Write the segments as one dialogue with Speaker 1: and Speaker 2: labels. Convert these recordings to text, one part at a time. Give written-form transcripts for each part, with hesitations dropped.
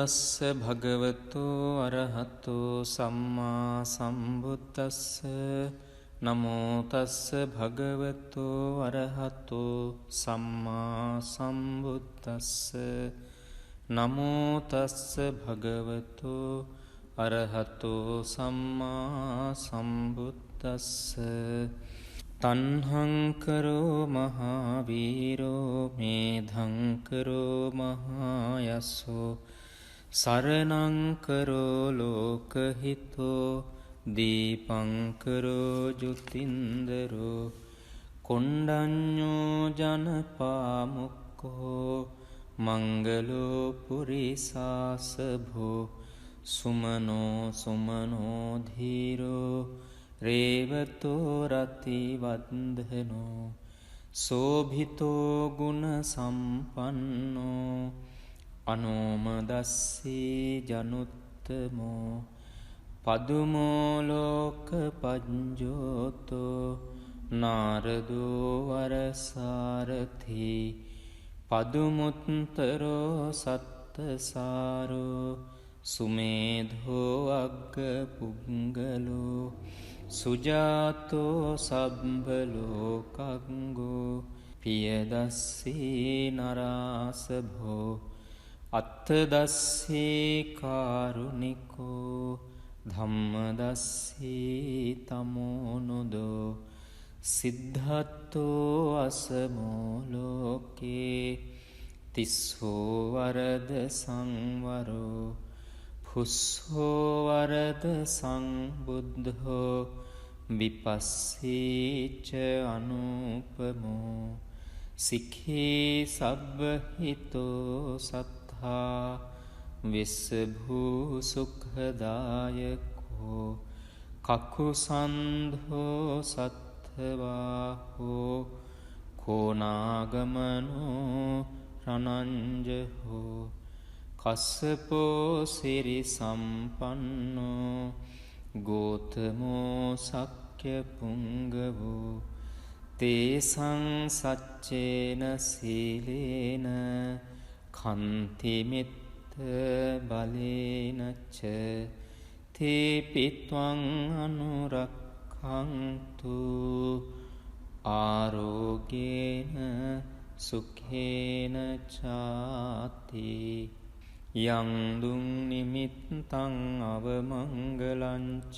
Speaker 1: තස්ස භගවතු අරහතු සම්මා සම්බුද්දස්ස නමෝ තස්ස භගවතු අරහතු සම්මා සම්බුද්දස්ස නමෝ තස්ස භගවතු අරහතු සම්මා සම්බුද්දස්ස තණ්හං කරෝ මහාවීරෝ මේධං කරෝ මහායසෝ සරණං කරෝ ලෝකහිතෝ දීපං කරෝ ජුතින්දරෝ කොණ්ඩඤ්ඤෝ ජනපාමුක්ඛෝ මංගලෝ පුරිසාසභෝ සුමනෝ සුමනෝ ධීරෝ රේවතෝ රති වන්දනෝ සෝභිතෝ ගුණ සම්පන්නෝ අනෝමදස්සී ජනුත්තමෝ පදුමෝ ලෝක පඤ්ජෝතෝ නාරදෝ වරසාරථී පදුමුත්තරෝ සත්තසාරෝ සුමේධෝ අග්ග පුංගලෝ සුජාතෝ සබ්බලෝකංගෝ පියදස්සී නරාසභෝ අත්තදස්සී කාරුණිකෝ ධම්මදස්සී තමෝනුදෝ සිද්ධත්තෝ අසමෝ ලෝකේ තිස්සෝ වරද සංවරෝ පුස්සෝ වරද සංබුද්ධෝ විපස්සීච අනුපමෝ සික්ඛී සබ්බහිතෝ සත්තා විස්සභූ සුඛදායකෝ කකුසන්ධෝ සත්තවාහෝ කෝනාගමනෝ රණංජහෝ කස්සපෝ සිරි සම්පන්නෝ ගෝතමෝ සක්්‍ය පුංගවෝ තේසං සච්චේන සීලේන කන්තිමිත්ත බලේනච තේපිත්වං අනුරක්ඛන්තු ආරෝගේන සුඛේන චාති යං දුං නිමිත්තං අවමංගලංච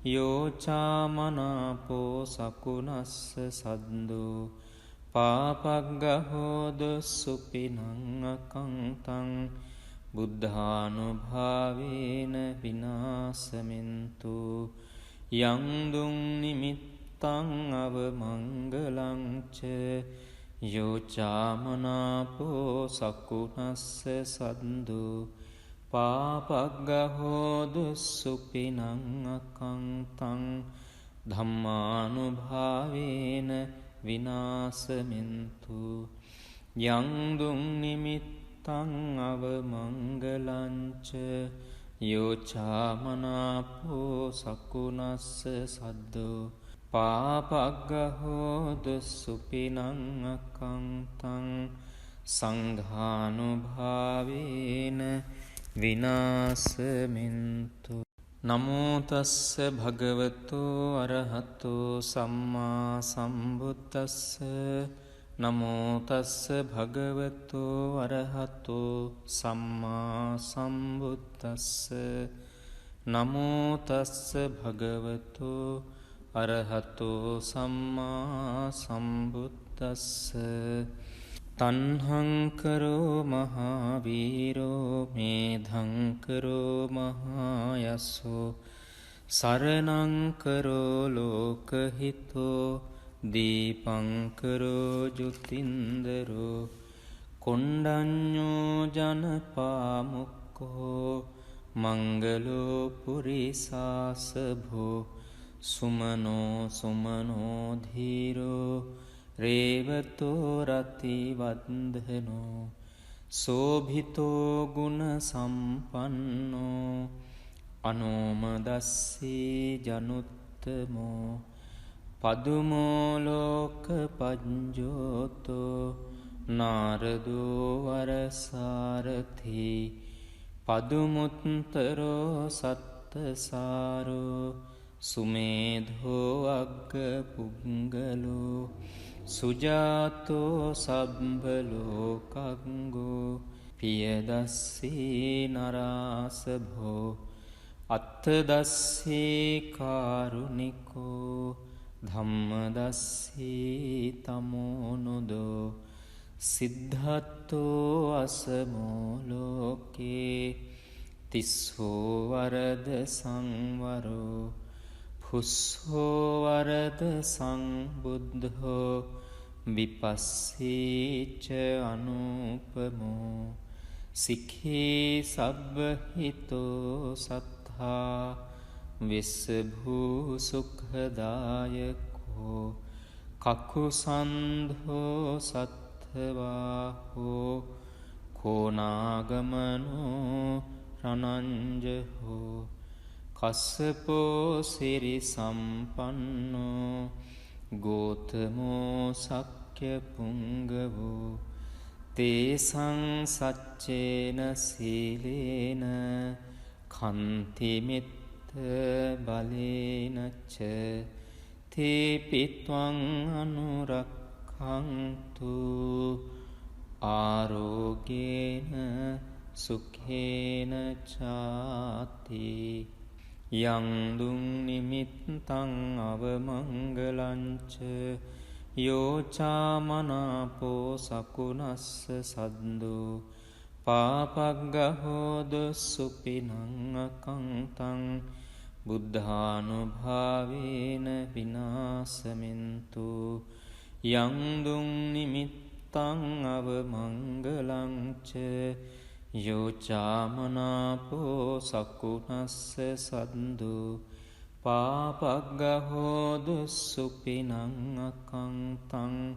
Speaker 1: යෝචාමනාපෝ සකුණස්ස සද්දෝ පාපග්ගහෝද සුපිනං අකංතං බුද්ධානුභාවේන විනාසමින්තු යං දුං නිමිත්තං අවමංගලංච යෝචාමනාපෝ සකුණස්ස සද්දු පාපග්ගහෝදු සුපිනං අකංතං ධම්මානුභාවේන විනාසමින්තු යං දුං නිමිත්තං අවමංගලංච යෝචාමනාපෝ සකුණස්ස සද්දු පාපග්ගහෝද සුපිනං අකංතං සංඝානුභාවේන විනාසමින්තු නමෝ තස්ස භගවතු අරහතු සම්මා සම්බුද්දස්ස නමෝ තස්ස භගවතු අරහතු සම්මා සම්බුද්දස්ස නමෝ තස්ස භගවතු අරහතු සම්මා සම්බුද්දස්ස තණ්හං කරෝ මහාවීරෝ මේධං කරෝ මහායසෝ සරණං කරෝ ලෝකහිතෝ දීපං කරෝ ජුතින්දරෝ කොණ්ඩඤ්ඤෝ ජනපාමුක්ඛෝ මංගලෝ පුරිසාසභෝ සුමනෝ සුමනෝ ධීරෝ රේවතෝ රති වන්දනෝ සෝභිතෝ ගුණ සම්පන්නෝ අනෝමදස්සී ජනුත්තමෝ පදුමෝ ලෝක පඤ්ජෝතෝ නාරදෝ වරසාරථී පදුමුත්තරෝ සත්තසාරෝ සුමේධෝ අග්ග පුංගලෝ සුජාතෝ සබ්බලෝකංගෝ පියදස්සී නරාසභෝ අත්තදස්සී කාරුණිකෝ ධම්මදස්සී තමෝනුදෝ සිද්ධත්තෝ අසමෝලෝකේ තිස්සෝ වරද සංවරෝ පුස්සෝ වරද සංබුද්ධෝ විපස්සීච අනුපමෝ සික්ඛී සබ්බහිතෝ සත්තා විස්සභූ සුඛදායකෝ කකුසන්ධෝ සත්ථවාහෝ කෝනාගමනෝ රණංජහෝ කස්සපෝ සිරි සම්පන්නෝ ගෝතමෝ සක්්‍ය පුංගවෝ තේසං සච්චේන සීලේන කන්තිමිත්ත බලේනච්ච තේපිත්වං අනුරක්ඛන්තු ආරෝගේන සුඛේන චාති යං දුං නිමිත්තං අවමංගලංච යෝචාමනාපෝ සකුනස්ස සද්දෝ පාපග්ගහෝද සුපිනං අකංතං බුද්ධානුභාවේන විනාසමින්තු යං දුං නිමිත්තං අවමංගලංච යෝචාමනාපෝ සකුනස්ස සද්දෝ පාපග්ගහෝද සුපිනං අකංතං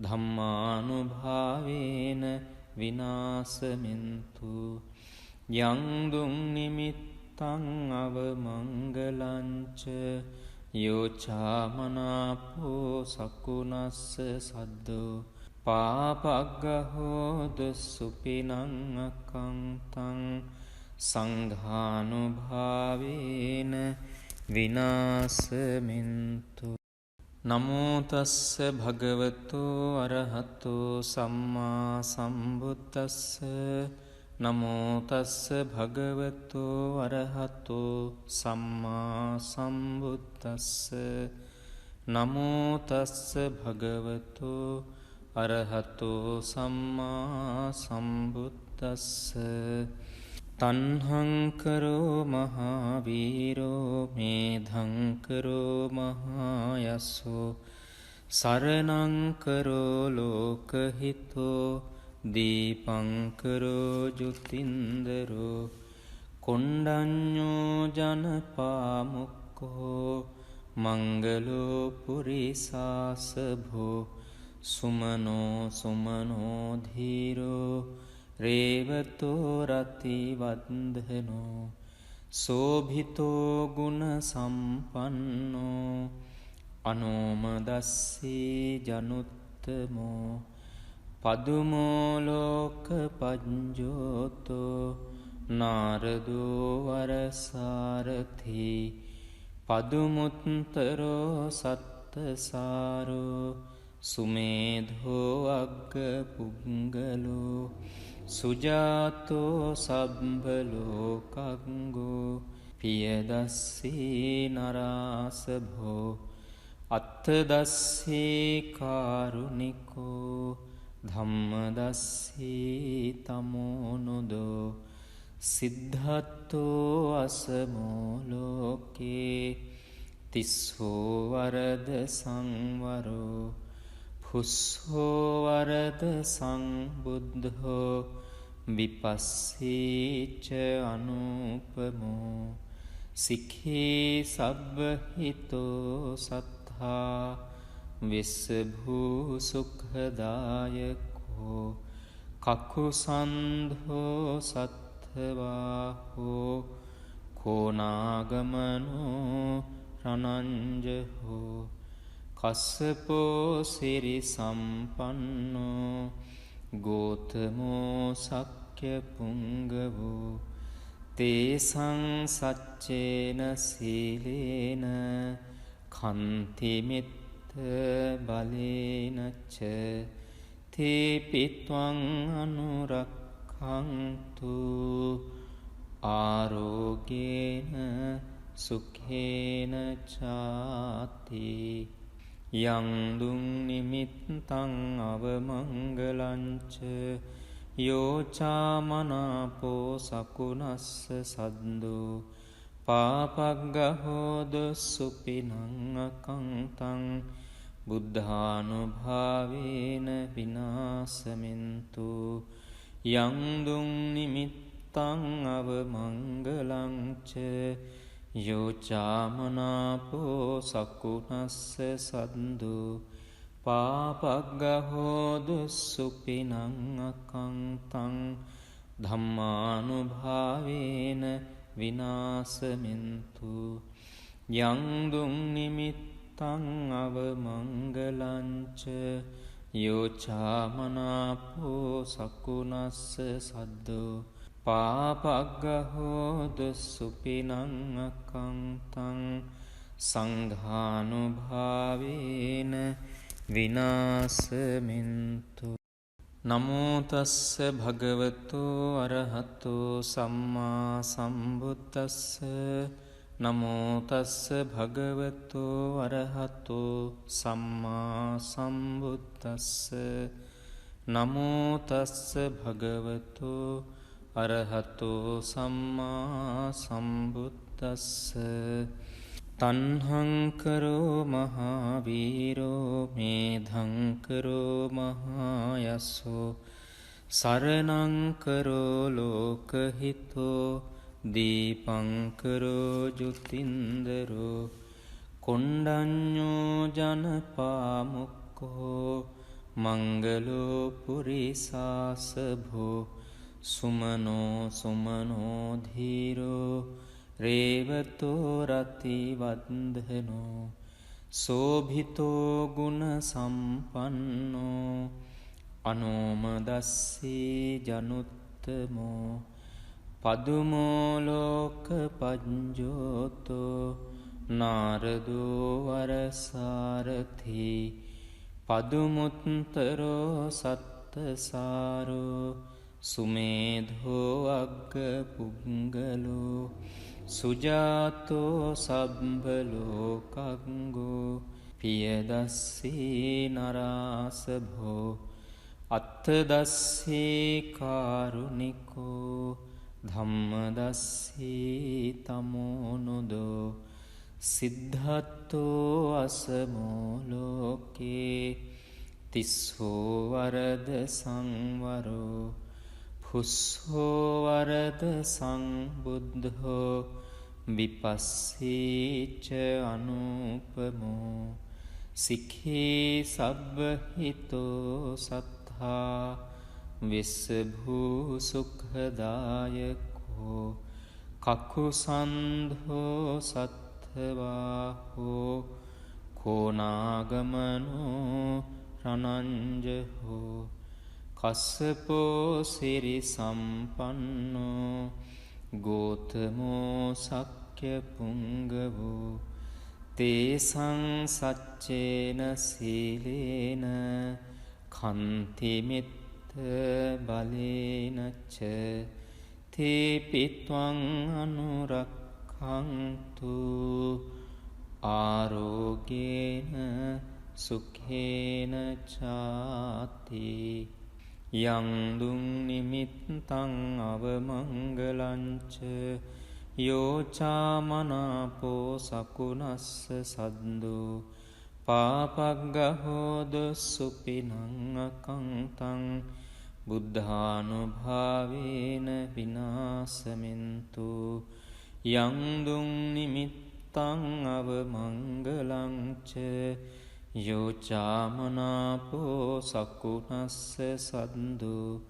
Speaker 1: ධම්මානුභාවේන විනාසමින්තු යං දුං නිමිත්තං අවමංගලංච යෝචාමනාපෝ සකුනස්ස සද්දෝ පාපග්ගහෝද සුපිනං අකංතං සංඝානුභාවේන විනාසමින්තු නමෝ තස්ස භගවතු අරහතෝ සම්මා සම්බුද්දස්ස නමෝ තස්ස භගවතු අරහතෝ සම්මා සම්බුද්දස්ස නමෝ තස්ස භගවතු අරහතෝ සම්මා සම්බුද්දස්ස තණ්හංකරෝ මහාවීරෝ මේධංකරෝ මහායස්සෝ සරණංකරෝ ලෝකහිතෝ දීපංකරෝ ජුතින්දරෝ කොණ්ඩඤ්ඤෝ ජනපාමුක්ඛෝ මංගලෝ පුරිසාසභෝ සුමනෝ සුමනෝ ධීරෝ රේවතෝ රති වන්දනෝ සෝභිතෝ ගුණ සම්පන්නෝ අනෝමදස්සී ජනුත්තමෝ පදුමෝ ලෝක පඤ්ජෝතෝ නාරදෝ වරසාරථි පදුමුත්තරෝ සත්තසාරෝ සුමේධෝ අග්ග පුංගලෝ සුජාතෝ සබ්බලෝකංගෝ පියදස්සී නරාසභෝ අත්තදස්සී කාරුණිකෝ ධම්මදස්සී තමෝනුදෝ සිද්ධත්තෝ අසමෝලෝකේ තිස්සෝ වරද සංවරෝ පුස්සෝ වරද සංබුද්ධෝ විපස්සීච අනුපමෝ සික්ඛී සබ්බහිතෝ සත්තා විස්සභූ සුඛදායකෝ කකුසන්ධෝ සත්ථවාහෝ කෝනාගමනෝ රණංජහෝ කස්සපෝ සිරි සම්පන්නෝ ගෝතමෝ සක්්‍ය පුංගවෝ තේසං සච්චේන සීලේන කන්තිමිත්ත බලේනච්ච තේපිත්වං අනුරක්ඛන්තු ආරෝගේන සුඛේන චාති යං දුං නිමිත්තං අවමංගලංච යෝචාමනාපෝ සකුනස්ස සද්දෝ පාපග්ගහෝද සුපිනං අකංතං බුද්ධානුභාවේන විනාසමින්තු යං දුං නිමිත්තං අවමංගලංච යෝචාමනාපෝ සකුනස්ස සද්දෝ පාපග්ගහෝද සුපිනං අකංතං ධම්මානුභාවේන විනාසමින්තු යං දුං නිමිත්තං අවමංගලංච යෝචාමනාපෝ සකුනස්ස සද්දෝ පාපග්ගහෝද සුපිනං අකංතං සංඝානුභාවේන විනාසමින්තු නමෝ තස්ස භගවතු අරහතෝ සම්මා සම්බුද්දස්ස නමෝ තස්ස භගවතු අරහතෝ සම්මා සම්බුද්දස්ස නමෝ තස්ස භගවතු අරහතෝ සම්මා සම්බුද්දස්ස තණ්හං කරෝ මහාවීරෝ මේධං කරෝ මහායසෝ සරණං කරෝ ලෝකහිතෝ දීපං කරෝ ජුතින්දරෝ කොණ්ඩඤ්ඤෝ ජනපාමුක්ඛෝ මංගලෝ පුරිසාසභෝ සුමනෝ සුමනෝ ධීරෝ රේවතෝ රති වන්දනෝ සෝභිතෝ ගුණ සම්පන්නෝ අනෝමදස්සී ජනුත්තමෝ පදුමෝ ලෝක පඤ්ජෝතෝ නාරදෝ වරසාරථි පදුමුත්තරෝ සත්තසාරෝ සුමේධෝ අග්ග පුංගලෝ සුජාතෝ සබ්බලෝකංගෝ පියදස්සී නරාසභෝ අත්තදස්සී කාරුණිකෝ ධම්මදස්සී තමෝනුදෝ සිද්ධත්තෝ අසමෝ ලෝකේ තිස්සෝ වරද සංවරෝ පුස්සෝ වරද සංබුද්ධෝ විපස්සීච අනුපමෝ සික්ඛී සබ්බහිතෝ සත්තා විස්සභූ සුඛදායකෝ කකුසන්ධෝ සත්ථවාහෝ කෝනාගමනෝ රණංජහෝ කස්සපෝ සිරි සම්පන්නෝ ගෝතමෝ සක්්‍ය පුංගවෝ තේසං සච්චේන සීලේන කන්තිමිත්ත බලේනච්ච තේපිත්වං අනුරක්ඛන්තු ආරෝගේන සුඛේන චාති යං දුං නිමිත්තං අවමංගලංච යෝචාමනාපෝ සකුනස්ස සද්දෝ පාපග්ගහෝද සුපිනං අකංතං බුද්ධානුභාවේන විනාසමින්තු යං දුං නිමිත්තං අවමංගලංච යෝචාමනාපෝ සකුනස්ස සද්දෝ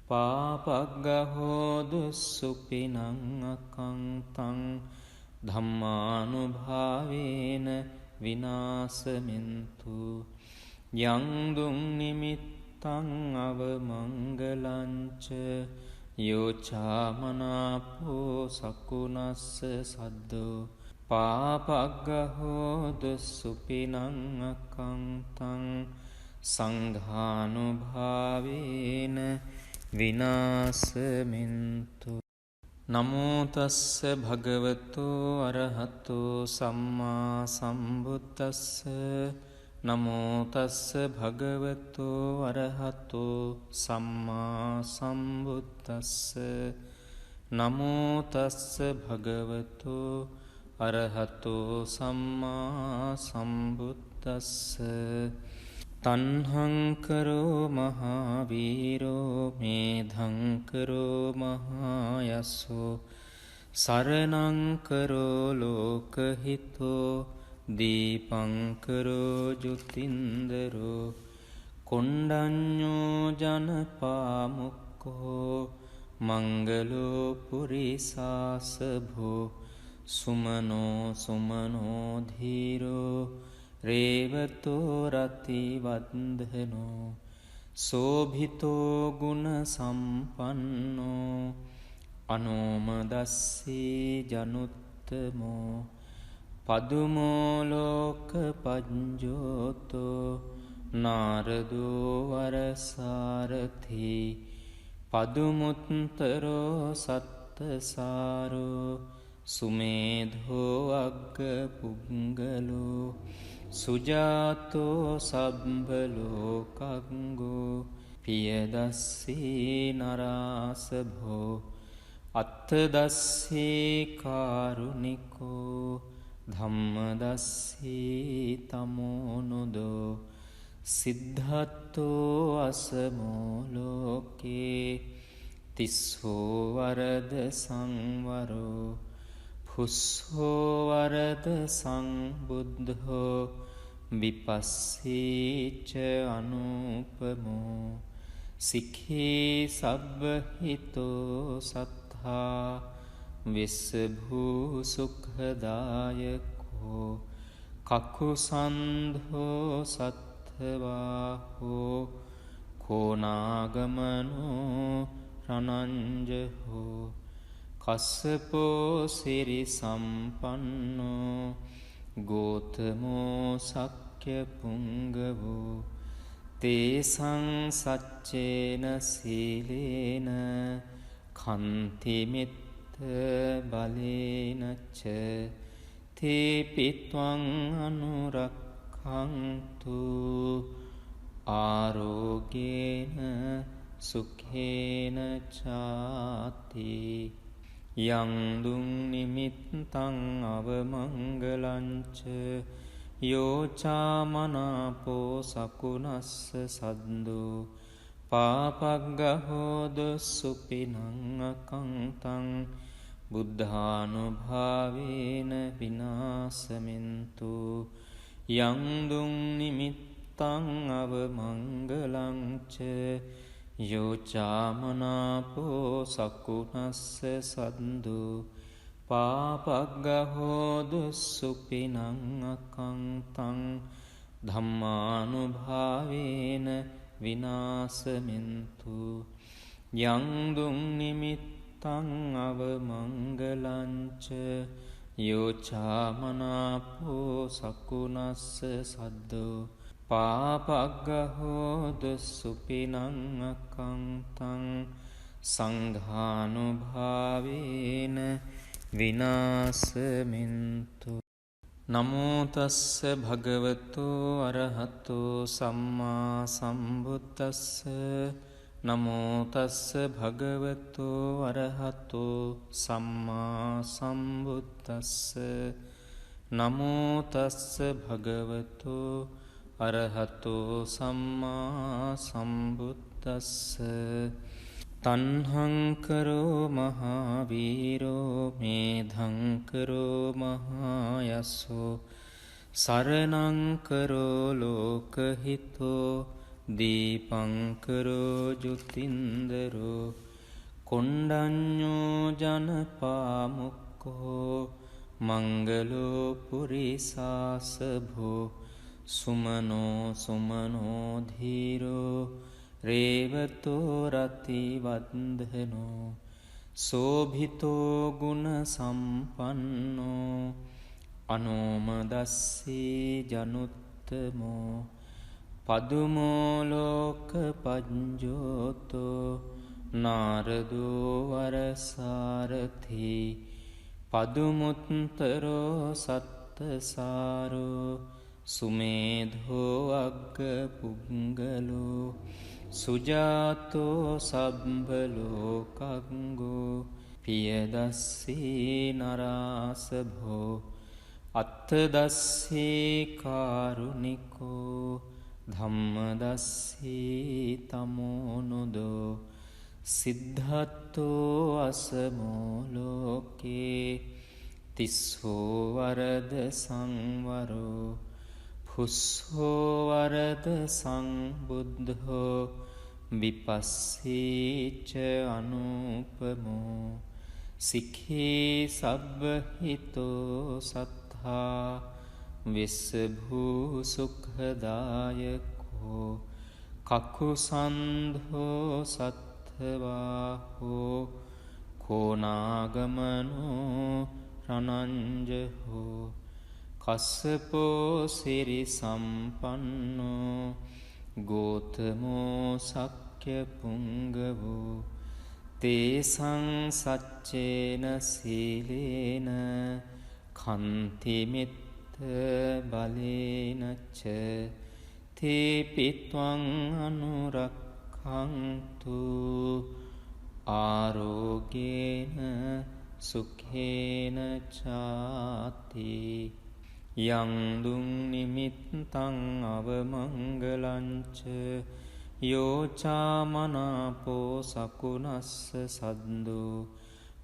Speaker 1: පාපග්ගහෝද සුපිනං අකංතං ධම්මානුභාවේන විනාසමින්තු යං දුං නිමිත්තං අවමංගලංච යෝචාමනාපෝ සකුනස්ස සද්දෝ පාපග්ගහෝද සුපිනං අකංතං සංඝානුභාවේන විනාසමින්තු. නමෝතස්ස භගවතෝ අරහතෝ සම්මා සම්බුද්දස්ස. නමෝතස්ස භගවතෝ අරහතෝ සම්මා සම්බුද්දස්ස. නමෝතස්ස භගවතෝ අරහතෝ සම්මා සම්බුද්දස්ස. තන්හංකරෝ මහාවීරෝ මේධංකරෝ මහායස්සෝ සරණංකරෝ ලෝකහිතෝ දීපංකරෝ ජුතින්දරෝ කොණ්ඩඤ්ඤෝ ජනපාමුක්කෝ මංගලෝ පුරිසාසභෝ සුමනෝ සුමනෝ ධීරෝ රේවතෝ රතිවන්දනෝ සෝභිතෝ ගුණ සම්පන්නෝ අනෝමදස්සී ජනුත්තමෝ පදුමෝ ලෝක පඤ්ජෝතෝ නාරදෝ වරසාරථි පදුමුත්තරෝ සත්තසාරෝ සුමේධෝ අග්ග පුංගලෝ සුජාතෝ සබ්බලෝකංගෝ පියදස්සී නරාසභෝ අත්තදස්සී කාරුණිකෝ ධම්මදස්සී තමෝනුදෝ සිද්ධත්තෝ අසමෝ ලෝකේ තිස්සෝ වරද සංවරෝ පුස්සෝ වරද සංබුද්ධෝ විපස්සීච අනුපමෝ සික්ඛී සබ්බහිතෝ සත්තා විස්සභූ සුඛදායකෝ කකුසන්ධෝ සත්ථවාහෝ කෝනාගමනෝ රණංජහෝ කස්සපෝ සිරි සම්පන්නෝ ගෝතමෝ සක්්‍ය පුංගවෝ තේසං සච්චේන සීලේන කන්තිමිත්ත බලේනච්ච තේපිත්වං අනුරක්ඛන්තු ආරෝගේන සුඛේන චාති. යංදුං නිමිත්තං අවමංගලංච යෝචාමනාපෝ සකුනස්ස සද්දෝ පාපග්ගහෝද සුපිනං අකංතං බුද්ධානුභාවේන විනාසමින්තු. යංදුං නිමිත්තං අවමංගලංච යෝචාමනාපෝ සකුනස්ස සද්දෝ පාපග්ගහෝද සුපිනං අකංතං ධම්මානුභාවේන විනාසමින්තු. යංදුං නිමිත්තං අවමංගලංච යෝචාමනාපෝ සකුනස්ස සද්දෝ පාපග්ගහෝද සුපිනං අකංතං සංඝානුභාවේන විනාසමින්තු. නමෝතස්ස භගවතෝ අරහතෝ සම්මා සම්බුද්දස්ස. නමෝතස්ස භගවතෝ අරහතෝ සම්මා සම්බුද්දස්ස. නමෝතස්ස භගවතෝ අරහතෝ සම්මා සම්බුද්දස්ස. තන්හංකරෝ මහාවීරෝ මේධංකරෝ මහායස්සෝ සරණංකරෝ ලෝකහිතෝ දීපංකරෝ ජුතින්දරෝ කොණ්ඩඤ්ඤෝ ජනපාමුක්කෝ මංගලෝ පුරිසාසභෝ සුමනෝ සුමනෝ ධීරෝ රේවතෝ රතිවන්දනෝ සෝභිතෝ ගුණ සම්පන්නෝ අනෝමදස්සී ජනුත්තමෝ පදුමෝ ලෝක පඤ්ජෝතෝ නාරදෝ වරසාරථි පදුමුත්තරෝ සත්තසාරෝ සුමේධෝ අග්ග පුංගලෝ සුජාතෝ සබ්බලෝකංගෝ පියදස්සී නරාසභෝ අත්තදස්සී කාරුණිකෝ ධම්මදස්සී තමෝනුදෝ සිද්ධත්තෝ අසමෝ ලෝකේ තිස්සෝ වරද සංවරෝ පුස්සෝ වරද සංබුද්ධෝ විපස්සීච අනුපමෝ සික්ඛී සබ්බහිතෝ සත්තා විස්සභූ සුඛදායකෝ කකුසන්ධෝ සත්ථවාහෝ කෝනාගමනෝ රණංජහෝ කස්සපෝ සිරි සම්පන්නෝ ගෝතමෝ සක්්‍ය පුංගවෝ තේසං සච්චේන සීලේන කන්තිමිත්ත බලේනච්ච තේපිත්වං අනුරක්ඛන්තු ආරෝගේන සුඛේන චාති යං දුං නිමිත්තං අවමංගලංච යෝචාමනාපෝ සකුනස්ස සද්දෝ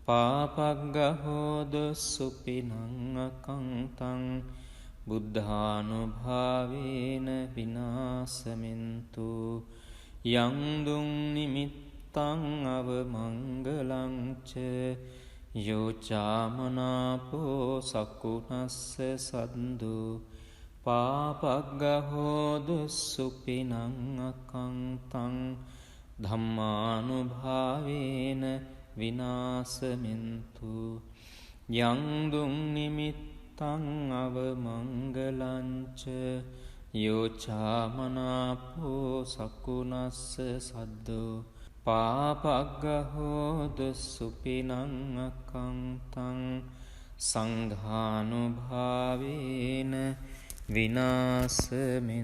Speaker 1: පාපග්ගහෝද සුපිනං අකංතං බුද්ධානුභාවේන විනාසමින්තු යං දුං නිමිත්තං අවමංගලංච යෝචාමනාපෝ සකුනස්ස සද්දෝ පාපග්ගහෝද සුපිනං අකංතං ධම්මානුභාවේන විනාසමින්තු යං දුං නිමිත්තං අවමංගලංච යෝචාමනාපෝ සකුනස්ස සද්දෝ පාපග්ගහෝද සුපිනං අකංතං සංඝානුභාවේන විනාසමින්තු